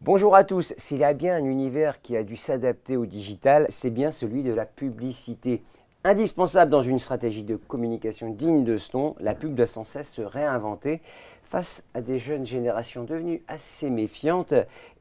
Bonjour à tous, s'il y a bien un univers qui a dû s'adapter au digital, c'est bien celui de la publicité. Indispensable dans une stratégie de communication digne de ce nom, la pub doit sans cesse se réinventer face à des jeunes générations devenues assez méfiantes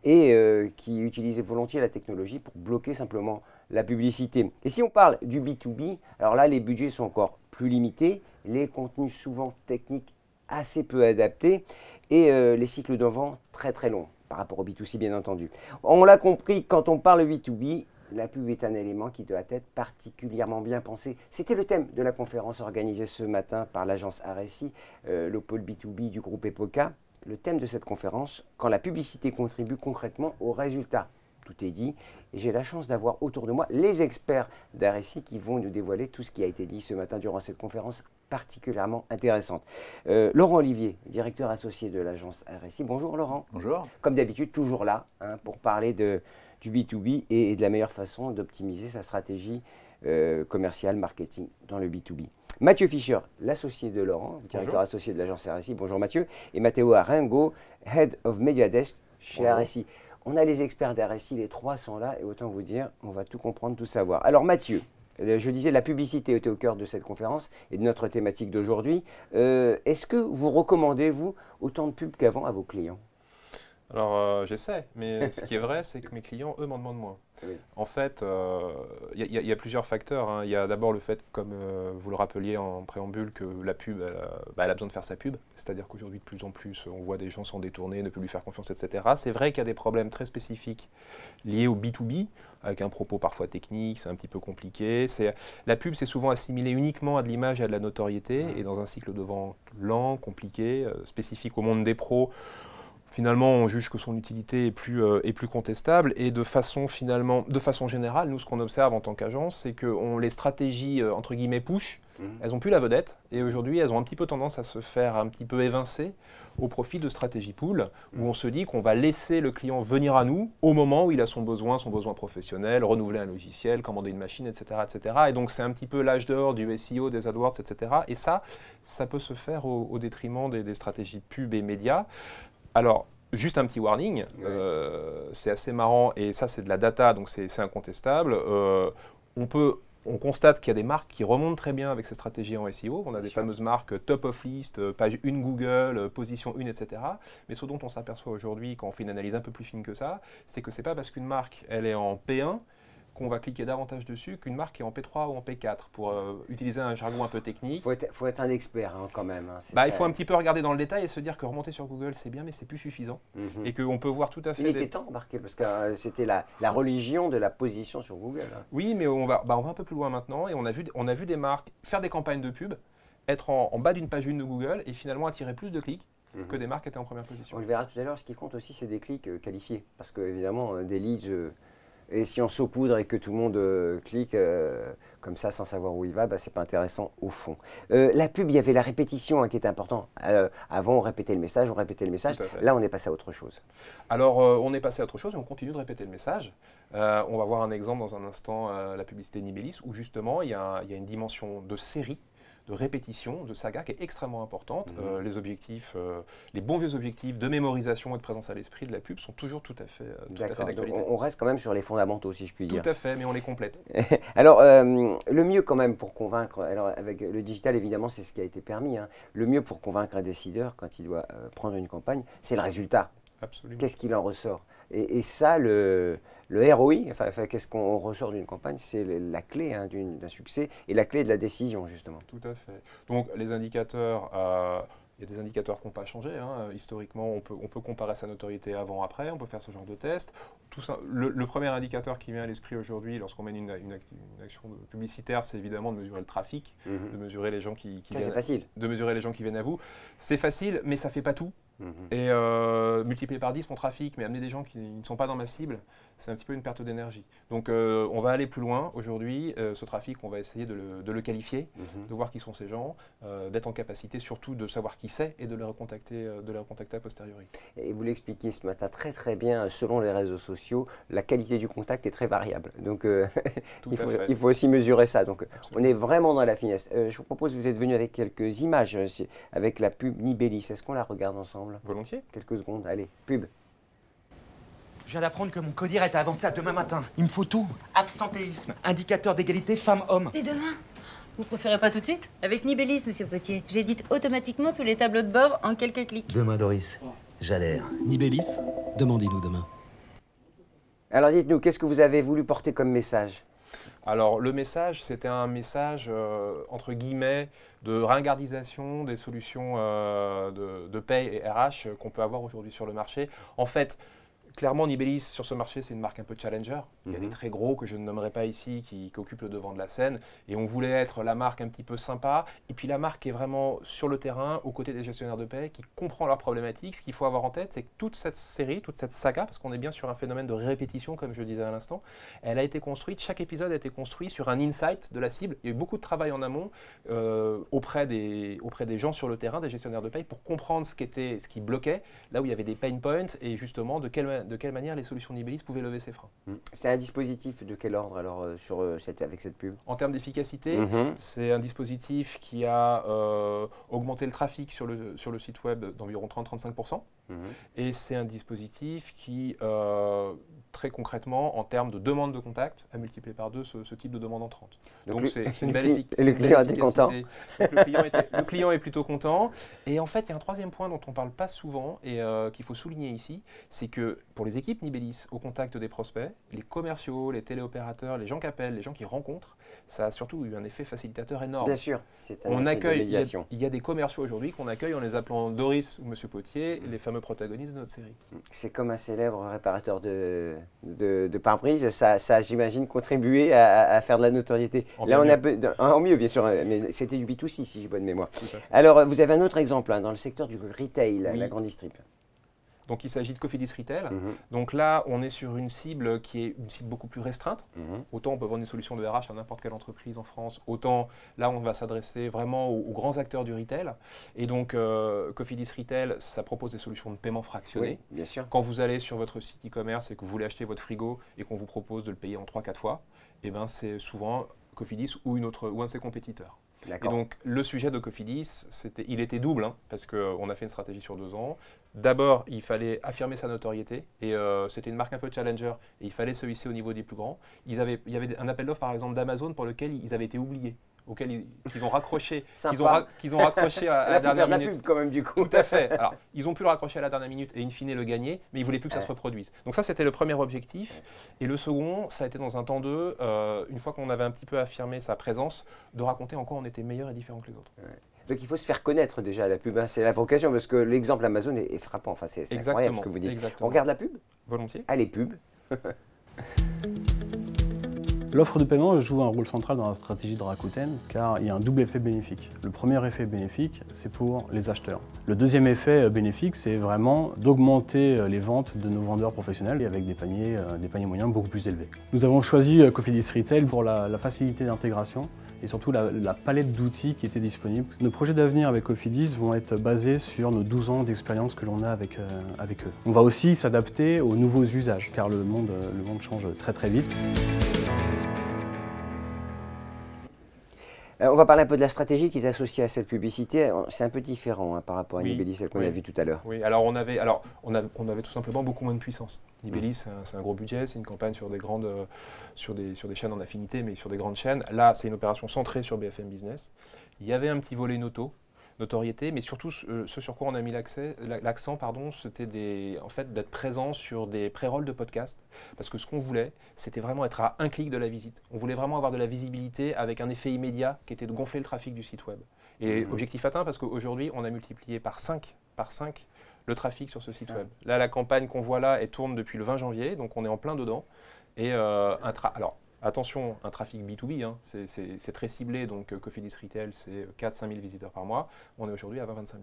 et qui utilisent volontiers la technologie pour bloquer simplement la publicité. Et si on parle du B2B, alors là les budgets sont encore plus limités, les contenus souvent techniques assez peu adaptés et les cycles de vente très longs par rapport au B2C bien entendu. On l'a compris, quand on parle B2B, la pub est un élément qui doit être particulièrement bien pensé. C'était le thème de la conférence organisée ce matin par l'agence RSI, le pôle B2B du groupe EPOCA. Le thème de cette conférence, quand la publicité contribue concrètement aux résultats. Tout est dit et j'ai la chance d'avoir autour de moi les experts d'RSI qui vont nous dévoiler tout ce qui a été dit ce matin durant cette conférence particulièrement intéressante. Laurent Olivier, directeur associé de l'agence RSI. Bonjour Laurent. Bonjour. Comme d'habitude, toujours là pour parler du B2B et de la meilleure façon d'optimiser sa stratégie commerciale, marketing dans le B2B. Mathieu Fischer, l'associé de Laurent, directeur associé de l'agence RSI. Bonjour Mathieu. Et Matteo Arengo, Head of Media Desk chez RSI. On a les experts d'RSI, les trois sont là et autant vous dire, on va tout comprendre, tout savoir. Alors Mathieu, je disais la publicité était au cœur de cette conférence et de notre thématique d'aujourd'hui. Est-ce que vous recommandez, vous, autant de pubs qu'avant à vos clients ? Alors, j'essaie, mais ce qui est vrai, c'est que mes clients, eux, m'en demandent moins. Oui. En fait, il y a plusieurs facteurs. Il y a d'abord le fait, comme vous le rappeliez en préambule, que la pub, elle a besoin de faire sa pub. C'est-à-dire qu'aujourd'hui, de plus en plus, on voit des gens s'en détourner, ne plus lui faire confiance, etc. C'est vrai qu'il y a des problèmes très spécifiques liés au B2B, avec un propos parfois technique, c'est un petit peu compliqué. La pub, c'est souvent assimilé uniquement à de l'image et à de la notoriété, et dans un cycle de vente lent, compliqué, spécifique au monde des pros, finalement, on juge que son utilité est plus contestable et de façon générale, nous, ce qu'on observe en tant qu'agence, c'est que les stratégies, entre guillemets, push, elles n'ont plus la vedette et aujourd'hui, elles ont un petit peu tendance à se faire un petit peu évincer au profit de stratégies pull, où on se dit qu'on va laisser le client venir à nous au moment où il a son besoin professionnel, renouveler un logiciel, commander une machine, etc. etc. Et donc, c'est un petit peu l'âge d'or du SEO, des AdWords, etc. Et ça peut se faire au détriment des stratégies pub et médias. Alors, juste un petit warning, c'est assez marrant et ça c'est de la data, donc c'est incontestable. On constate qu'il y a des marques qui remontent très bien avec ces stratégies en SEO. On a des fameuses marques top of list, page 1 Google, position 1, etc. Mais ce dont on s'aperçoit aujourd'hui quand on fait une analyse un peu plus fine que ça, c'est que ce n'est pas parce qu'une marque elle est en P1 qu'on va cliquer davantage dessus qu'une marque qui est en P3 ou en P4, pour utiliser un jargon un peu technique. Il faut être un expert quand même. Il faut un petit peu regarder dans le détail et se dire que remonter sur Google, c'est bien, mais c'est plus suffisant. Et qu'on peut voir tout à fait… Il était temps, remarquez, parce que c'était la religion de la position sur Google. Oui, mais on va un peu plus loin maintenant et on a vu des marques faire des campagnes de pub, être en bas d'une page 1 de Google et finalement attirer plus de clics que des marques qui étaient en première position. On le verra tout à l'heure, ce qui compte aussi, c'est des clics qualifiés. Parce qu'évidemment, des leads… Et si on saupoudre et que tout le monde clique comme ça sans savoir où il va, c'est pas intéressant au fond. La pub, il y avait la répétition qui était important. Avant, on répétait le message, Là, on est passé à autre chose. Alors, on est passé à autre chose et on continue de répéter le message. On va voir un exemple dans un instant, la publicité Nibélis, où justement, il y a une dimension de série, de répétition, de saga qui est extrêmement importante. Les objectifs, les bons vieux objectifs de mémorisation et de présence à l'esprit de la pub sont toujours tout à fait d'actualité. On reste quand même sur les fondamentaux, si je puis dire. Tout à fait, mais on les complète. Alors, le mieux quand même pour convaincre, alors avec le digital évidemment c'est ce qui a été permis, le mieux pour convaincre un décideur quand il doit prendre une campagne, c'est le résultat. Absolument. Qu'est-ce qu'il en ressort et ça, le ROI, qu'est-ce qu'on ressort d'une campagne, c'est la clé d'un succès et la clé de la décision, justement. Tout à fait. Donc, les indicateurs, il y a des indicateurs qui n'ont pas changé. Historiquement, on peut comparer sa notoriété avant-après, on peut faire ce genre de test. Tout ça, le premier indicateur qui vient à l'esprit aujourd'hui lorsqu'on mène une action publicitaire, c'est évidemment de mesurer le trafic, de mesurer les gens qui ça, c'est facile. De mesurer les gens qui viennent à vous. C'est facile, mais ça ne fait pas tout. Et multiplier par 10 mon trafic, mais amener des gens qui ne sont pas dans ma cible, c'est un petit peu une perte d'énergie. Donc on va aller plus loin. Aujourd'hui, ce trafic, on va essayer de le qualifier, de voir qui sont ces gens, d'être en capacité surtout de savoir qui c'est et de les recontacter a posteriori. Et vous l'expliquiez ce matin très bien, selon les réseaux sociaux, la qualité du contact est très variable. Donc il faut aussi mesurer ça. Donc on est vraiment dans la finesse. Je vous propose, vous êtes venu avec quelques images, avec la pub Nibélis. Est-ce qu'on la regarde ensemble ? Volontiers. Quelques secondes, allez, pub. Je viens d'apprendre que mon codir était avancé à demain matin. Il me faut tout. Absentéisme, indicateur d'égalité femmes-hommes. Et demain? Vous préférez pas tout de suite? Avec Nibellis, monsieur Potier. J'édite automatiquement tous les tableaux de bord en quelques clics. Demain, Doris. J'adhère. Nibellis, demandez-nous demain. Alors dites-nous, qu'est-ce que vous avez voulu porter comme message? Alors le message, c'était un message entre guillemets de ringardisation des solutions de paye et RH qu'on peut avoir aujourd'hui sur le marché. En fait, clairement, Nibellis, sur ce marché, c'est une marque un peu challenger. Il y a des très gros que je ne nommerai pas ici qui occupent le devant de la scène. Et on voulait être la marque un petit peu sympa. Et puis la marque qui est vraiment sur le terrain, aux côtés des gestionnaires de paie, qui comprend leurs problématiques. Ce qu'il faut avoir en tête, c'est que toute cette série, toute cette saga, parce qu'on est bien sur un phénomène de répétition, comme je le disais à l'instant, elle a été construite, chaque épisode a été construit sur un insight de la cible. Il y a eu beaucoup de travail en amont auprès des gens sur le terrain, des gestionnaires de paie, pour comprendre ce qui bloquait, là où il y avait des pain points, et justement de quelle manière les solutions Nibellis pouvaient lever ces freins. C'est un dispositif de quel ordre alors avec cette pub? En termes d'efficacité, c'est un dispositif qui a augmenté le trafic sur le site web d'environ 30-35%. Et c'est un dispositif qui, très concrètement, en termes de demande de contact, a multiplié par 2 ce type de demande entrante. Donc c'est une belle efficacité. Et le client était content. Le client est plutôt content. Et en fait, il y a un troisième point dont on ne parle pas souvent et qu'il faut souligner ici, c'est que pour les équipes Nibellis, au contact des prospects, les commerciaux, les téléopérateurs, les gens qui appellent, les gens qui rencontrent, ça a surtout eu un effet facilitateur énorme. Bien sûr, c'est un on effet accueille, de médiation. il y a des commerciaux aujourd'hui qu'on accueille en les appelant Doris ou Monsieur Potier, les fameux protagonistes de notre série. C'est comme un célèbre réparateur de pare-brise, ça j'imagine contribué à faire de la notoriété. Là, on a en mieux bien sûr, mais c'était du B2C si j'ai bonne mémoire. Alors, vous avez un autre exemple dans le secteur du retail, la grande distrib. Donc il s'agit de Cofidis Retail. Donc là, on est sur une cible qui est une cible beaucoup plus restreinte. Autant on peut vendre une solution de RH à n'importe quelle entreprise en France, autant là on va s'adresser vraiment aux grands acteurs du retail. Et donc Cofidis Retail, ça propose des solutions de paiement fractionné. Oui, bien sûr. Quand vous allez sur votre site e-commerce et que vous voulez acheter votre frigo et qu'on vous propose de le payer en 3-4 fois, eh ben, c'est souvent Cofidis ou un de ses compétiteurs. Et donc, le sujet de Cofidis, il était double, parce qu'on a fait une stratégie sur 2 ans. D'abord, il fallait affirmer sa notoriété, et c'était une marque un peu challenger, et il fallait se hisser au niveau des plus grands. Il y avait un appel d'offres, par exemple, d'Amazon, pour lequel ils avaient été oubliés, auquel ils ont raccroché, qu'ils ont raccroché à la dernière minute. La pub quand même du coup. Tout à fait. Alors, ils ont pu le raccrocher à la dernière minute et in fine le gagner, mais ils ne voulaient plus que ça se reproduise. Donc ça, c'était le premier objectif. Et le second, ça a été dans un temps 2, une fois qu'on avait un petit peu affirmé sa présence, de raconter en quoi on était meilleur et différent que les autres. Donc il faut se faire connaître déjà la pub, c'est la vocation, parce que l'exemple Amazon est frappant, enfin, c'est incroyable ce que vous dites. Exactement. On regarde la pub? Volontiers. Allez, pub. L'offre de paiement joue un rôle central dans la stratégie de Rakuten car il y a un double effet bénéfique. Le premier effet bénéfique, c'est pour les acheteurs. Le deuxième effet bénéfique, c'est vraiment d'augmenter les ventes de nos vendeurs professionnels et avec des paniers moyens beaucoup plus élevés. Nous avons choisi Cofidis Retail pour la facilité d'intégration et surtout la palette d'outils qui était disponible. Nos projets d'avenir avec Cofidis vont être basés sur nos 12 ans d'expérience que l'on a avec eux. On va aussi s'adapter aux nouveaux usages car le monde change très vite. On va parler un peu de la stratégie qui est associée à cette publicité. C'est un peu différent par rapport à Nibellis, celle qu'on a vue tout à l'heure. Oui, alors on avait tout simplement beaucoup moins de puissance. Nibellis, c'est un gros budget, c'est une campagne sur des chaînes en affinité, mais sur des grandes chaînes. Là, c'est une opération centrée sur BFM Business. Il y avait un petit volet notoriété, mais surtout ce sur quoi on a mis l'accent, c'était d'être présent sur des pré-rolls de podcasts, parce que ce qu'on voulait, c'était vraiment être à un clic de la visite. On voulait vraiment avoir de la visibilité avec un effet immédiat qui était de gonfler le trafic du site web. Et objectif atteint, parce qu'aujourd'hui, on a multiplié par 5 le trafic sur ce site web. Là, la campagne qu'on voit là, elle tourne depuis le 20 janvier, donc on est en plein dedans. Et alors, attention, un trafic B2B, c'est très ciblé, donc Cofidis Retail, c'est 4-5 000 visiteurs par mois. On est aujourd'hui à 20-25 000.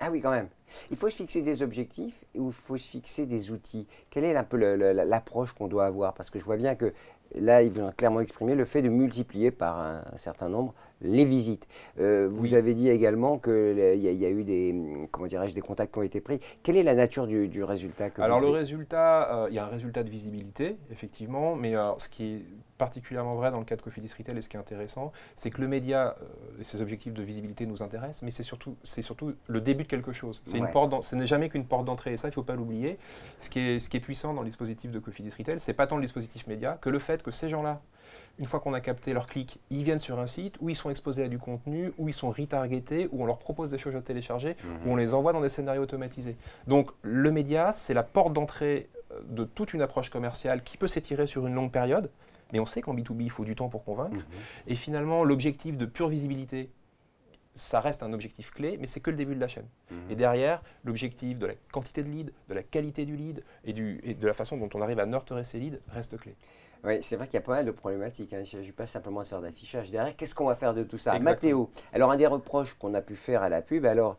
Ah oui, quand même. Il faut se fixer des objectifs ou il faut se fixer des outils. Quelle est un peu l'approche qu'on doit avoir? Parce que je vois bien que là, ils vont clairement exprimer le fait de multiplier par un certain nombre les visites. Vous avez dit également qu'il y a eu des contacts qui ont été pris. Quelle est la nature du résultat que Alors vous le faites? résultat, il y a un résultat de visibilité, effectivement, mais ce qui est particulièrement vrai dans le cas de Cofidis Retail et ce qui est intéressant, c'est que le média et ses objectifs de visibilité nous intéressent, mais c'est surtout le début de quelque chose. Ce n'est jamais qu'une porte d'entrée, et ça, il ne faut pas l'oublier. Ce qui est puissant dans le dispositif de Cofidis Retail, c'est pas tant le dispositif média que le fait que ces gens-là, une fois qu'on a capté leur clic, ils viennent sur un site où ils sont exposés à du contenu, où ils sont retargetés, où on leur propose des choses à télécharger, où on les envoie dans des scénarios automatisés. Donc le média, c'est la porte d'entrée de toute une approche commerciale qui peut s'étirer sur une longue période, mais on sait qu'en B2B, il faut du temps pour convaincre. Et finalement, l'objectif de pure visibilité, ça reste un objectif clé, mais c'est que le début de la chaîne. Et derrière, l'objectif de la quantité de leads, de la qualité du lead et de la façon dont on arrive à nurturer ces leads reste clé. Oui, c'est vrai qu'il y a pas mal de problématiques. Il ne s'agit pas simplement de faire d'affichage. Derrière, qu'est-ce qu'on va faire de tout ça? Exactement. Mathéo, alors un des reproches qu'on a pu faire à la pub, alors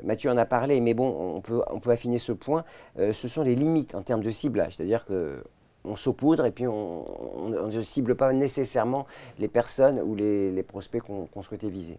Mathieu en a parlé, mais bon, on peut affiner ce point, ce sont les limites en termes de ciblage. C'est-à-dire qu'on saupoudre et puis on ne cible pas nécessairement les personnes ou les prospects qu'on souhaitait viser.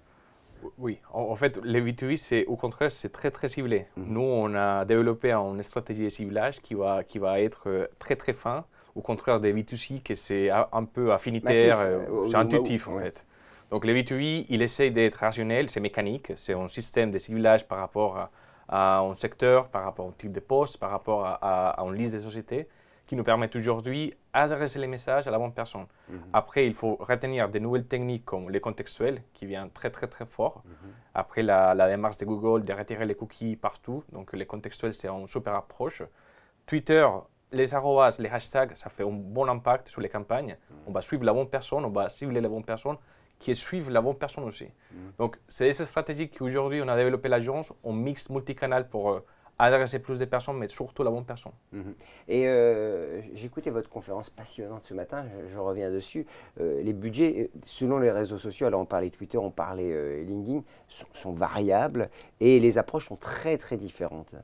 Oui, en fait, les B2B, c'est au contraire, c'est très très ciblé. Nous, on a développé une stratégie de ciblage qui va être très très fin. Au contraire des B2C, que c'est un peu affinitaire, c'est intuitif en fait. Donc les B2B, il essaye d'être rationnel, c'est mécanique, c'est un système de ciblage par rapport à un secteur, par rapport au type de poste, par rapport à une liste de sociétés, qui nous permettent aujourd'hui d'adresser les messages à la bonne personne. Après, il faut retenir des nouvelles techniques comme les contextuels, qui viennent très très très fort. Après, la démarche de Google de retirer les cookies partout, donc les contextuels, c'est une super approche. Twitter, les arrobas, les hashtags, ça fait un bon impact sur les campagnes. On va suivre la bonne personne, on va cibler la bonne personne, qui suivent la bonne personne aussi. Donc, c'est ces stratégies qu'aujourd'hui, on a développé l'agence, on mixe multicanal pour adresser plus de personnes, mais surtout la bonne personne. Et j'ai écouté votre conférence passionnante ce matin, je reviens dessus. Les budgets, selon les réseaux sociaux, alors on parlait Twitter, on parlait LinkedIn, sont variables et les approches sont très très différentes.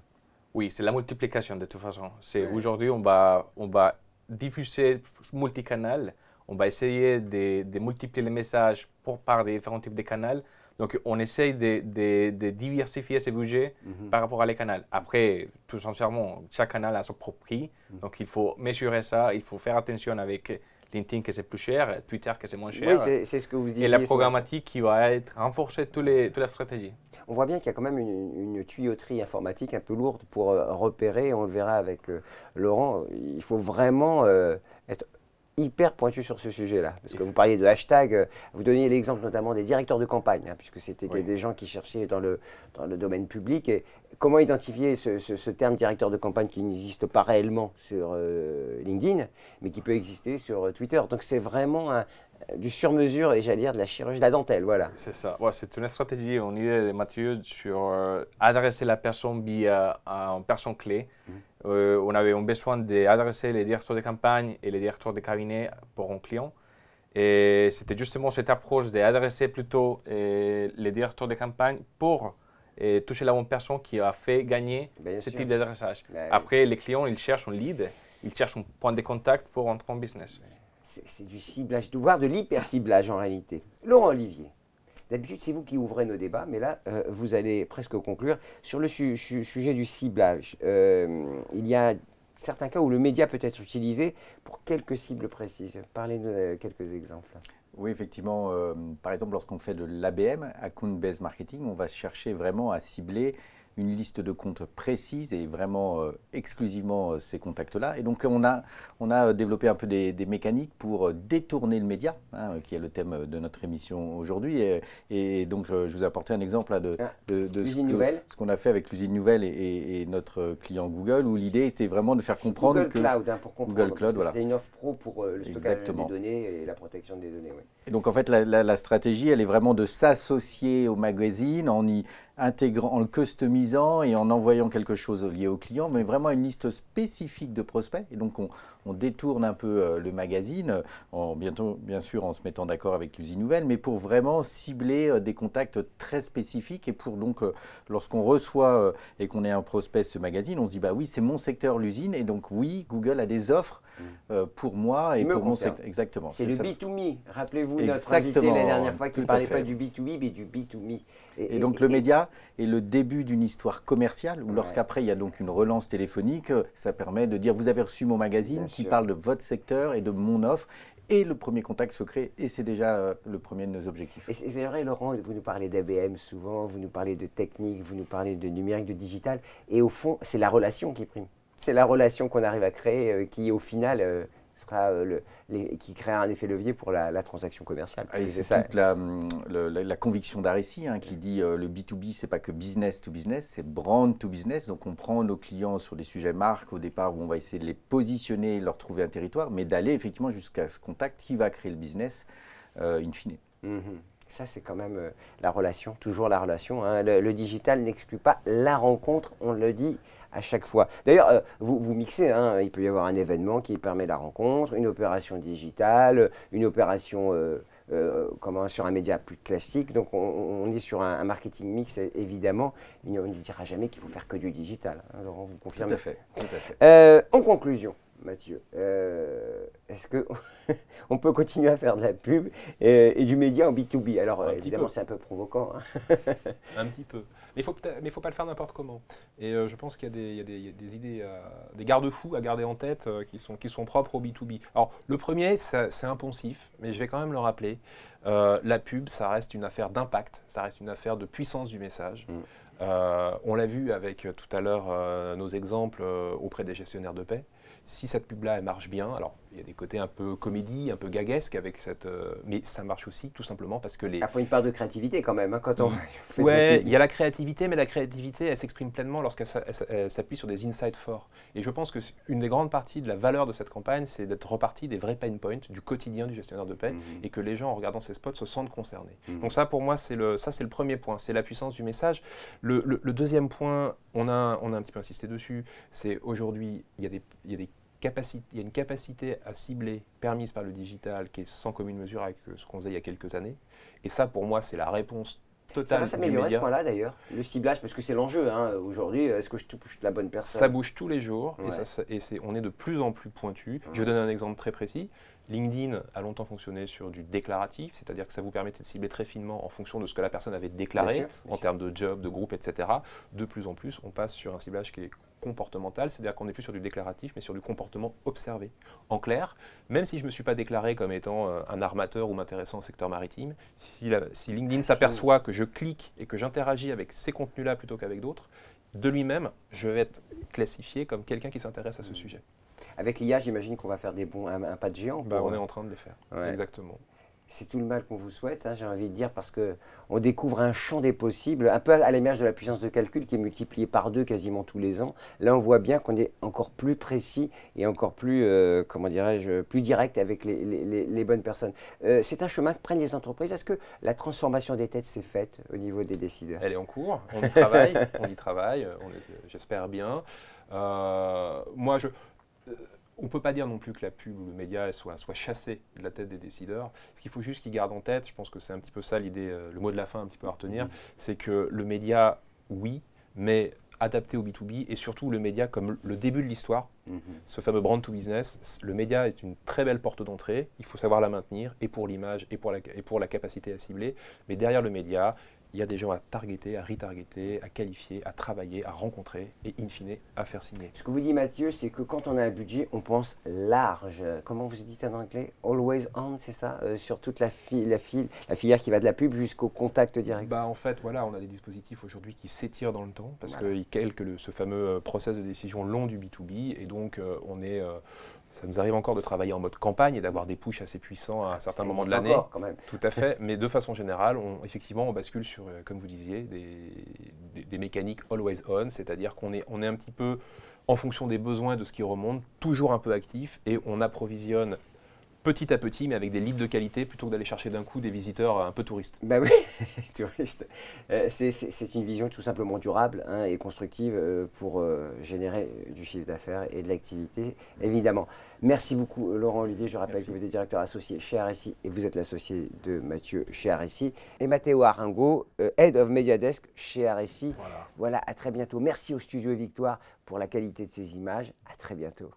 Oui, c'est la multiplication de toute façon. Aujourd'hui, on va diffuser multicanal, on va essayer de multiplier les messages par des différents types de canaux. Donc, on essaye de diversifier ces budgets par rapport à les canaux. Après, tout sincèrement, chaque canal a son propre prix. Donc, il faut mesurer ça, il faut faire attention avec LinkedIn que c'est plus cher, Twitter que c'est moins cher. Oui, c'est ce que vous disiez. Et la programmatique qui va être renforcée toute la stratégie. On voit bien qu'il y a quand même une tuyauterie informatique un peu lourde pour repérer, on le verra avec Laurent, il faut vraiment être hyper pointu sur ce sujet-là. Parce que vous parliez de hashtag, vous donniez l'exemple notamment des directeurs de campagne, puisque c'était des gens qui cherchaient dans le domaine public. Et comment identifier ce terme directeur de campagne qui n'existe pas réellement sur LinkedIn, mais qui peut exister sur Twitter. Donc c'est vraiment du sur-mesure et j'allais dire de la chirurgie de la dentelle, voilà. C'est ça, c'est une stratégie, une idée de Mathieu sur adresser la personne via une personne clé. On avait besoin d'adresser les directeurs de campagne et les directeurs de cabinet pour un client. Et c'était justement cette approche d'adresser plutôt les directeurs de campagne pour toucher la bonne personne qui a fait gagner ce type d'adressage. Après, les clients, ils cherchent un lead, ils cherchent un point de contact pour entrer en business. C'est du ciblage, voire de l'hyper-ciblage en réalité. Laurent Olivier, d'habitude c'est vous qui ouvrez nos débats, mais là vous allez presque conclure. Sur le sujet du ciblage, il y a certains cas où le média peut être utilisé pour quelques cibles précises. Parlez-nous de quelques exemples. Oui, effectivement, par exemple lorsqu'on fait de l'ABM, Account-Based Marketing, on va chercher vraiment à cibler une liste de comptes précise et vraiment exclusivement ces contacts-là. Et donc on a développé un peu des mécaniques pour détourner le média, qui est le thème de notre émission aujourd'hui. Et donc je vous ai apporté un exemple là, de ce qu'on a fait avec l'usine nouvelle et notre client Google, où l'idée était vraiment de faire comprendre Google Cloud, pour comprendre. Google Cloud, voilà. C'était une offre pro pour le stockage des données et la protection des données. Oui. Et donc en fait la stratégie, elle est vraiment de s'associer au magazine en y en le customisant et en envoyant quelque chose lié au client, mais vraiment une liste spécifique de prospects. Et donc, on détourne un peu le magazine, bien sûr en se mettant d'accord avec l'usine nouvelle, mais pour vraiment cibler des contacts très spécifiques. Et pour donc, lorsqu'on reçoit et qu'on est un prospect ce magazine, on se dit, bah oui, c'est mon secteur, l'usine, et donc oui, Google a des offres pour moi et pour mon secteur. Exactement. C'est le ça. B2Me. Rappelez-vous notre Exactement, invité la dernière fois qui ne tout à parlait fait. pas du B2B, mais du B2Me. Et donc le média est le début d'une histoire commerciale, où lorsqu'après il y a donc une relance téléphonique, ça permet de dire vous avez reçu mon magazine qui parle de votre secteur et de mon offre, et le premier contact se crée, et c'est déjà le premier de nos objectifs. Et c'est vrai, Laurent, vous nous parlez d'ABM souvent, vous nous parlez de technique, vous nous parlez de numérique, de digital, et au fond, c'est la relation qui prime. C'est la relation qu'on arrive à créer qui, au final, sera qui créera un effet levier pour la transaction commerciale. Et c'est toute la conviction d'Aressi qui dit le B2B, c'est pas que business to business, c'est brand to business. Donc on prend nos clients sur des sujets marques au départ où on va essayer de les positionner, leur trouver un territoire, mais d'aller effectivement jusqu'à ce contact qui va créer le business in fine. Ça, c'est quand même la relation, toujours la relation. Le digital n'exclut pas la rencontre, on le dit à chaque fois. D'ailleurs, vous mixez, il peut y avoir un événement qui permet la rencontre, une opération digitale, une opération sur un média plus classique. Donc, on est sur un marketing mix, évidemment. On ne dira jamais qu'il faut faire que du digital. Laurent, vous confirmez? Tout à fait. En conclusion, Mathieu, est-ce qu'on peut continuer à faire de la pub et du média en B2B? Alors évidemment c'est un peu provoquant. Un petit peu. Mais il ne faut pas le faire n'importe comment. Et je pense qu'il y a des idées, des garde-fous à garder en tête qui sont propres au B2B. Alors le premier, c'est impensif, mais je vais quand même le rappeler. La pub, ça reste une affaire d'impact, ça reste une affaire de puissance du message. On l'a vu avec tout à l'heure nos exemples auprès des gestionnaires de paie. Si cette pub-là, elle marche bien, alors il y a des côtés un peu comédie, un peu gaguesque avec cette... mais ça marche aussi tout simplement parce que les... Il faut une part de créativité quand même quand on fait ouais, il y a la créativité, mais la créativité, elle s'exprime pleinement lorsqu'elle s'appuie sur des insights forts. Et je pense qu'une des grandes parties de la valeur de cette campagne, c'est d'être reparti des vrais pain points du quotidien du gestionnaire de paie et que les gens, en regardant ces spots, se sentent concernés. Donc ça, pour moi, c'est le premier point, c'est la puissance du message. Le deuxième point, on a un petit peu insisté dessus, c'est aujourd'hui, il y a une capacité à cibler permise par le digital qui est sans commune mesure avec ce qu'on faisait il y a quelques années. Et ça, pour moi, c'est la réponse totale. Ça va s'améliorer ce point-là d'ailleurs, le ciblage, parce que c'est l'enjeu. Aujourd'hui, est-ce que je touche la bonne personne? Ça bouge tous les jours Ouais. et on est de plus en plus pointu. Je vais donner un exemple très précis. LinkedIn a longtemps fonctionné sur du déclaratif, c'est-à-dire que ça vous permettait de cibler très finement en fonction de ce que la personne avait déclaré, en termes de job, de groupe, etc. De plus en plus, on passe sur un ciblage qui est comportemental, c'est-à-dire qu'on n'est plus sur du déclaratif, mais sur du comportement observé. En clair, même si je ne me suis pas déclaré comme étant un armateur ou m'intéressant au secteur maritime, si LinkedIn s'aperçoit que je clique et que j'interagis avec ces contenus-là plutôt qu'avec d'autres, de lui-même, je vais être classifié comme quelqu'un qui s'intéresse à ce sujet. Avec l'IA, j'imagine qu'on va faire un pas de géant. On est en train de les faire, exactement. C'est tout le mal qu'on vous souhaite, j'ai envie de dire, parce qu'on découvre un champ des possibles, un peu à l'image de la puissance de calcul qui est multipliée par 2 quasiment tous les ans. Là, on voit bien qu'on est encore plus précis et encore plus, plus direct avec les bonnes personnes. C'est un chemin que prennent les entreprises. Est-ce que la transformation des têtes s'est faite au niveau des décideurs? Elle est en cours, on y travaille, j'espère bien. On ne peut pas dire non plus que la pub ou le média soit chassé de la tête des décideurs. Ce qu'il faut juste qu'ils gardent en tête, je pense que c'est un petit peu ça l'idée, le mot de la fin un petit peu à retenir, c'est que le média, oui, mais adapté au B2B et surtout le média comme le début de l'histoire, ce fameux brand to business, le média est une très belle porte d'entrée, il faut savoir la maintenir et pour l'image et pour la capacité à cibler, mais derrière le média, il y a des gens à targeter, à retargeter, à qualifier, à travailler, à rencontrer et in fine à faire signer. Ce que vous dites Mathieu, c'est que quand on a un budget, on pense large. Comment vous dites en anglais? Always on, c'est ça? Sur toute la filière qui va de la pub jusqu'au contact direct. En fait, voilà, on a des dispositifs aujourd'hui qui s'étirent dans le temps parce qu'ils calquent ce fameux process de décision long du B2B et donc ça nous arrive encore de travailler en mode campagne et d'avoir des pushs assez puissants à un certain moment de l'année. Quand même. Tout à fait, mais de façon générale, on bascule sur, comme vous disiez, des mécaniques always on, c'est-à-dire qu'on est un petit peu en fonction des besoins de ce qui remonte, toujours un peu actif et on approvisionne petit à petit, mais avec des leads de qualité, plutôt que d'aller chercher d'un coup des visiteurs un peu touristes. Bah oui, touriste. C'est une vision tout simplement durable hein, et constructive pour générer du chiffre d'affaires et de l'activité, évidemment. Merci beaucoup Laurent Olivier, je rappelle que vous êtes directeur associé chez RSI et vous êtes l'associé de Mathieu chez RSI. Et Matteo Aringo, Head of Media Desk chez RSI. Voilà, à très bientôt. Merci au Studio Victoire pour la qualité de ces images. À très bientôt.